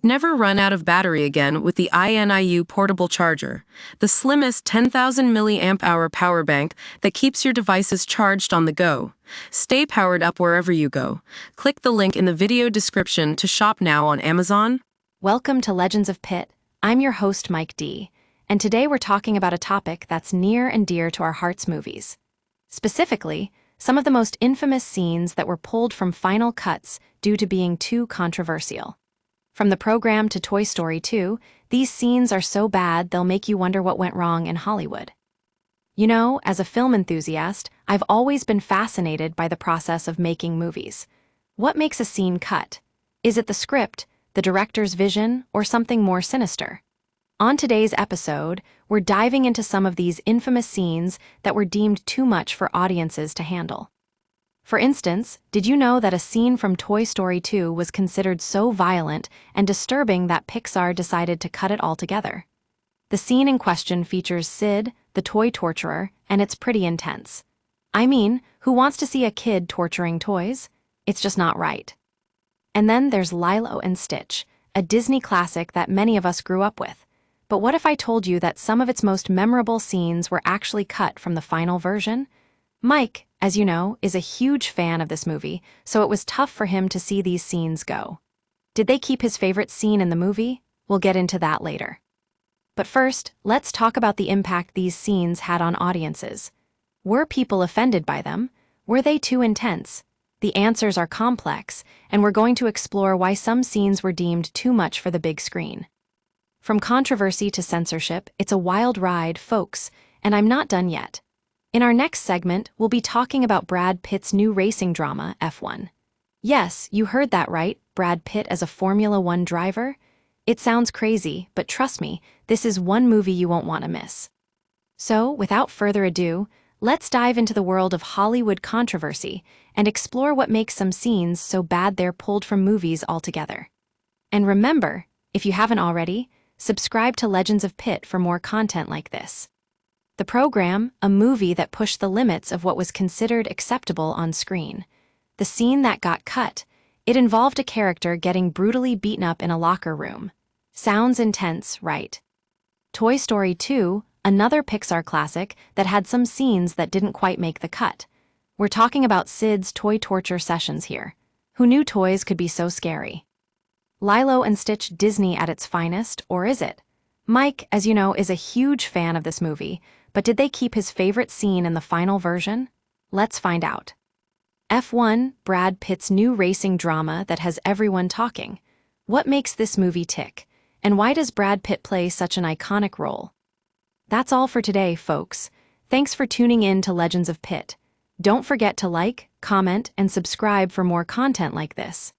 Never run out of battery again with the INIU portable charger, the slimmest 10,000 milliamp hour power bank that keeps your devices charged on the go. Stay powered up wherever you go. Click the link in the video description to shop now on Amazon. Welcome to Legends of Pitt. I'm your host, Mike D, and today we're talking about a topic that's near and dear to our hearts: movies. Specifically, some of the most infamous scenes that were pulled from final cuts due to being too controversial. From the program to Toy Story 2, these scenes are so bad they'll make you wonder what went wrong in Hollywood. You know, as a film enthusiast, I've always been fascinated by the process of making movies. What makes a scene cut? Is it the script, the director's vision, or something more sinister? On today's episode, we're diving into some of these infamous scenes that were deemed too much for audiences to handle. For instance, did you know that a scene from Toy Story 2 was considered so violent and disturbing that Pixar decided to cut it altogether? The scene in question features Sid, the toy torturer, and it's pretty intense. I mean, who wants to see a kid torturing toys? It's just not right. And then there's Lilo and Stitch, a Disney classic that many of us grew up with. But what if I told you that some of its most memorable scenes were actually cut from the final version? Mike, as you know, is a huge fan of this movie, so it was tough for him to see these scenes go. Did they keep his favorite scene in the movie? We'll get into that later. But first, let's talk about the impact these scenes had on audiences. Were people offended by them? Were they too intense? The answers are complex, and we're going to explore why some scenes were deemed too much for the big screen. From controversy to censorship, it's a wild ride, folks, and I'm not done yet. In our next segment, we'll be talking about Brad Pitt's new racing drama, F1. Yes, you heard that right, Brad Pitt as a Formula One driver? It sounds crazy, but trust me, this is one movie you won't want to miss. So, without further ado, let's dive into the world of Hollywood controversy and explore what makes some scenes so bad they're pulled from movies altogether. And remember, if you haven't already, subscribe to Legends of Pitt for more content like this. The program, a movie that pushed the limits of what was considered acceptable on screen. The scene that got cut, it involved a character getting brutally beaten up in a locker room. Sounds intense, right? Toy Story 2, another Pixar classic that had some scenes that didn't quite make the cut. We're talking about Sid's toy torture sessions here. Who knew toys could be so scary? Lilo and Stitch, Disney at its finest, or is it? Mike, as you know, is a huge fan of this movie, but did they keep his favorite scene in the final version? Let's find out. F1, Brad Pitt's new racing drama that has everyone talking. What makes this movie tick? And why does Brad Pitt play such an iconic role? That's all for today, folks. Thanks for tuning in to Legends of Pitt. Don't forget to like, comment, and subscribe for more content like this.